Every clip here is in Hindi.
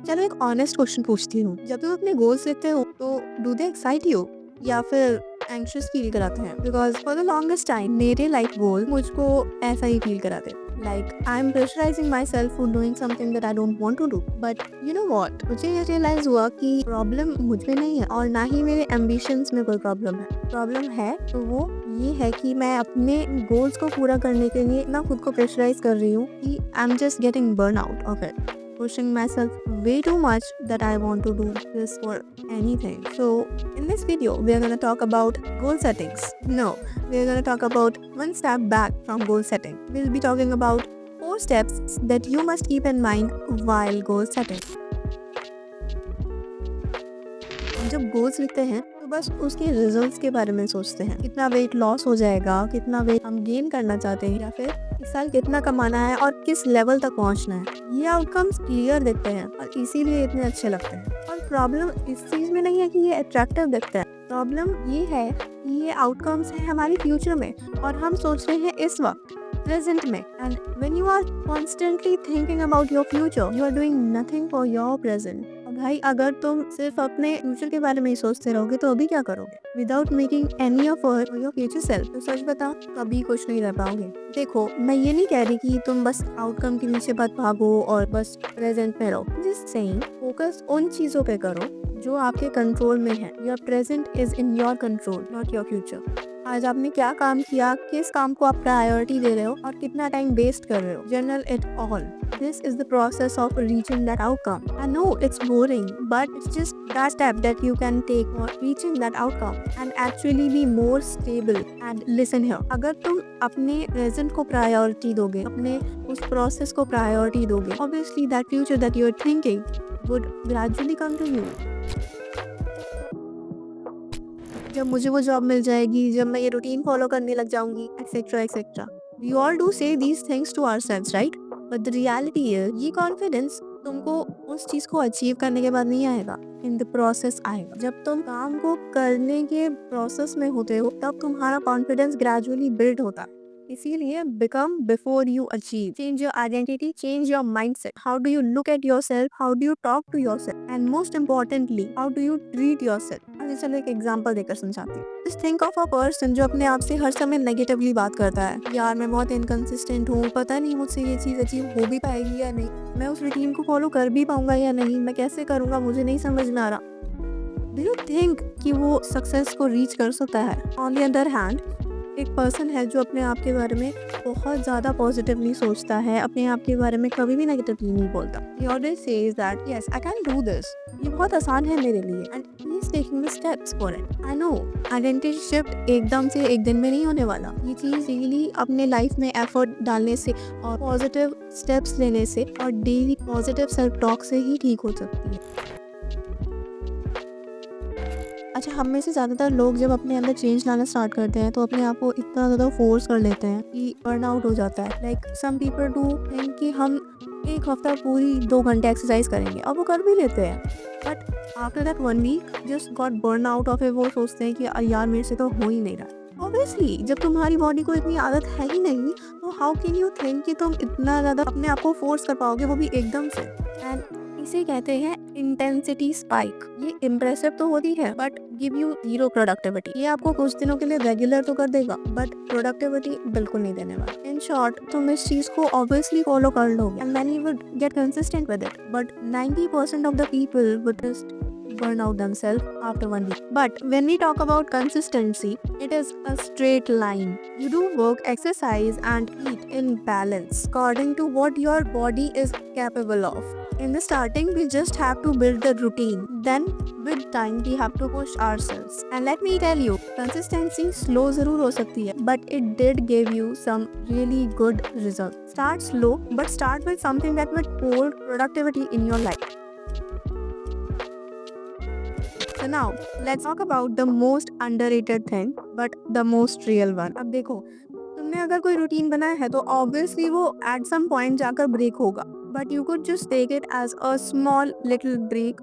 चलो एक ऑनेस्ट क्वेश्चन पूछती हूँ। जब तुम अपने गोल्स लिखते हो तो डू दे एक्साइट यू या फिर एंग्शियस फील कराते हैं? Because for the longest time मेरे लाइफ गोल मुझको ऐसा ही फील कराते हैं। Like I am pressurising myself for doing something that I don't want to do. But you know what, मुझे ये रियलाइज हुआ कि प्रॉब्लम मुझ में नहीं है और ना ही मेरे एम्बिशंस में कोई प्रॉब्लम है। प्रॉब्लम है तो वो ये है कि मैं अपने गोल्स को पूरा करने के लिए ना खुद को प्रेशराइज कर रही हूँ कि I am just getting burn out of it, pushing myself way too much that I want to do this for anything. So, in this video, we are going to talk about goal settings. No, we are going to talk about one step back from goal setting. We'll be talking about 4 steps that you must keep in mind while goal setting. जब गोल्स लिखते हैं तो बस उसके रिजल्ट्स के बारे में सोचते हैं, कितना वेट लॉस हो जाएगा, कितना वेट हम गेन करना चाहते हैं, या फिर इस साल कितना कमाना है और किस लेवल तक पहुंचना है। ये आउटकम्स क्लियर दिखते हैं और इसीलिए इतने अच्छे लगते हैं। और प्रॉब्लम इस चीज में नहीं है कि ये अट्रैक्टिव दिखता है, प्रॉब्लम ये है कि ये आउटकम्स है हमारी फ्यूचर में और हम सोच रहे हैं इस वक्त प्रेजेंट में। And when you are constantly thinking about your future, you are doing nothing for your present. भाई अगर तुम सिर्फ अपने फ्यूचर के बारे में ही सोचते रहोगे तो अभी क्या करोगे? Without making any effort for your future self, तो सच बताओ कभी कुछ नहीं रह पाओगे। देखो, मैं ये नहीं कह रही कि तुम बस आउटकम के पीछे मत भागो और बस प्रेजेंट में रहो। जस्ट सेइंग, फोकस उन चीजों पे करो जो आपके कंट्रोल में है। Your present is in your control, not your future. आज आपने क्या काम किया, किस काम को आप प्रायोरिटी दे रहे हो और कितना टाइम वेस्ट कर रहे हो, journal it all. This is the process of reaching that outcome. I know it's boring, but it's just that step that you can take for reaching that outcome and actually be more stable. And listen here, अगर तुम अपने present को priority दोगे, अपने उस process को priority दोगे, obviously that future that you're thinking would gradually come to you. जब मुझे वो जॉब मिल जाएगी, जब मैं ये रूटीन फॉलो करने लग जाऊंगी, etcetera etcetera. We all do say these things to ourselves, right? But the reality is ये कॉन्फिडेंस तुमको उस चीज को अचीव करने के बाद नहीं आएगा, इन द प्रोसेस आएगा। जब तुम काम को करने के प्रोसेस में होते हो तब तुम्हारा कॉन्फिडेंस ग्रेजुअली बिल्ड होता है। इसीलिए become before you achieve, change your identity, change your mindset. How do you look at yourself, how do you talk to yourself, and most importantly how do you treat yourself. चलो एक एग्जांपल देकर समझाती हूँ। Just think of a person जो अपने आप से हर समय नेगेटिवली बात करता है। यार मैं बहुत इनकंसिस्टेंट हूँ, पता नहीं मुझसे ये चीज अचीव हो भी पाएगी या नहीं, मैं उस रूटीन को फॉलो कर भी पाऊंगा या नहीं, मैं कैसे करूंगा, मुझे नहीं समझ में आ रहा। डू यू थिंक कि वो सक्सेस को रीच कर सकता है? ऑन द अदर हैंड, एक पर्सन है जो अपने आप के बारे में बहुत ज़्यादा पॉजिटिवली सोचता है, अपने आप के बारे में कभी भी नेगेटिवली नहीं बोलता। He always says that yes, I can do this. ये बहुत आसान है मेरे लिए and he is taking the steps for it. I know, identity shift एकदम से एक दिन में नहीं होने वाला। ये चीज़ रियली अपने लाइफ में एफर्ट डालने से और पॉजिटिव स्टेप्स लेने से और डेली पॉजिटिव सेल्फ टॉक से ही ठीक हो सकती है। अच्छा, हम में से ज़्यादातर लोग जब अपने अंदर चेंज लाना स्टार्ट करते हैं तो अपने आप को इतना ज़्यादा फोर्स कर लेते हैं कि बर्न आउट हो जाता है। Like some people do think कि हम एक हफ्ता पूरी 2 घंटे एक्सरसाइज करेंगे और वो कर भी लेते हैं, but after that 1 week just got burn out of it. वो सोचते हैं कि यार मेरे से तो हो ही नहीं रहा। ऑब्वियसली जब तुम्हारी बॉडी को इतनी आदत है ही नहीं तो हाउ कैन यू थिंक कि तुम इतना ज़्यादा अपने आप को फोर्स कर पाओगे, वो भी एकदम से। एंड इसे कहते हैं इंटेंसिटी स्पाइक। ये इम्प्रेसिव तो होती है but give you zero productivity. ये आपको कुछ दिनों के लिए रेगुलर तो कर देगा बट प्रोडक्टिविटी बिल्कुल नहीं देने वाला। इन शॉर्ट, तुम इस चीज को ऑब्वियसली फॉलो कर लोगे and many would get consistent with it, but 90% of the people would just burn out themselves after 1 week. But when we talk about consistency, it is a straight line. You do work, exercise and eat in balance according to what your body is capable of. In the starting, we just have to build the routine. Then with time, we have to push ourselves. And let me tell you, consistency slow जरूर हो सकती है, but it did give you some really good results. Start slow, but start with something that would hold productivity in your life. So now, let's talk about the most underrated thing, but the most real one. अब देखो, तुमने अगर कोई रूटीन बनाया है तो obviously वो at some point जाकर break होगा, but you could just take it as a small little break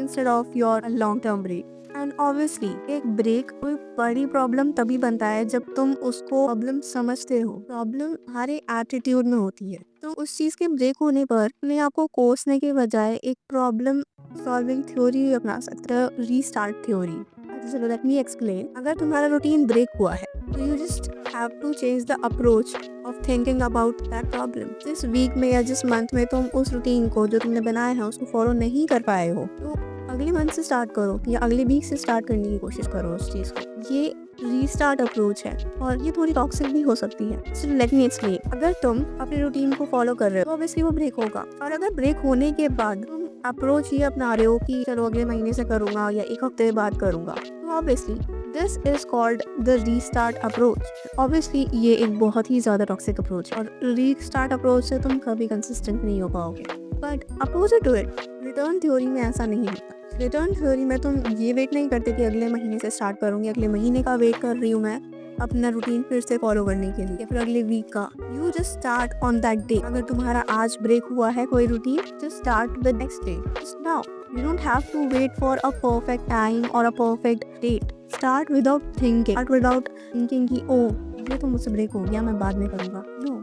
instead of your long term break. And obviously एक ब्रेक कोई बड़ी प्रॉब्लम तभी बनता है जब तुम उसको प्रॉब्लम समझते हो। प्रॉब्लम हमारे एटीट्यूड में होती है, तो उस चीज के ब्रेक होने पर अपने आप को कोसने के बजाय एक प्रॉब्लम सॉल्विंग थ्योरी अपना सकते हो, रीस्टार्ट थ्योरी। चलो लेट मी एक्सप्लेन। अगर तुम्हारा रूटीन ब्रेक हुआ है तो you just have to change the approach of thinking about that problem. जिस वीक में या जिस मंथ में तुम उस रूटीन को जो तुमने बनाया है उसको फॉलो नहीं कर पाए हो, तो अगले मंथ से स्टार्ट करो या अगले वीक से स्टार्ट करने की कोशिश करो उस चीज को। ये रीस्टार्ट अप्रोच है और ये थोड़ी टॉक्सिक भी हो सकती है। So let me explain. अगर तुम अपने रूटीन को फॉलो कर रहे हो तो ऑब्वियसली वो ब्रेक होगा, और अगर ब्रेक होने के बाद तुम अप्रोच ये अपना रहे हो कि चलो अगले महीने से करूंगा या एक हफ्ते बाद करूंगा, तो obviously this is called the restart approach. Obviously ये एक बहुत ही ज्यादा टॉक्सिक अप्रोच है और रीस्टार्ट अप्रोच से तुम कभी कंसिस्टेंट नहीं हो पाओगे। But opposite to it, return theory में ऐसा नहीं होता। रिटर्न थ्योरी में तुम ये वेट नहीं करते कि अगले महीने से स्टार्ट करूंगी, अगले महीने का वेट कर रही हूँ मैं अपना रूटीन फिर से फॉलो करने के लिए, या फिर अगले वीक का। You just start on that day. अगर तुम्हारा आज ब्रेक हुआ है कोई routine, just start the next day, just now. You don't have to wait for a perfect time or a perfect date. Start without thinking. Start without thinking कि ओ ये तो मुझसे ब्रेक हो गया, मैं बाद में करूँगा। No,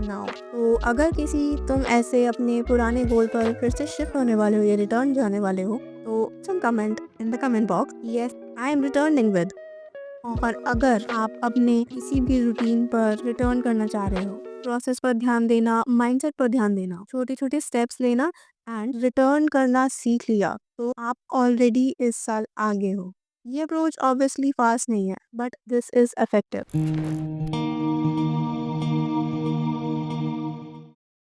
now. तो अगर किसी तुम ऐसे अपने पुराने गोल पर फिर से शिफ्ट होने वाले हो या रिटर्न जाने वाले हो, तो some comment in the comment box. Yes, I am returning with. और अगर आप अपने किसी भी रूटीन पर रिटर्न करना चाह रहे हो, प्रोसेस पर ध्यान देना, माइंडसेट पर ध्यान देना, छोटे छोटे स्टेप्स लेना एंड रिटर्न करना सीख लिया, तो आप ऑलरेडी इस साल आगे हो। ये अप्रोच ऑब्वियसली फास्ट नहीं है, बट दिस इज इफेक्टिव।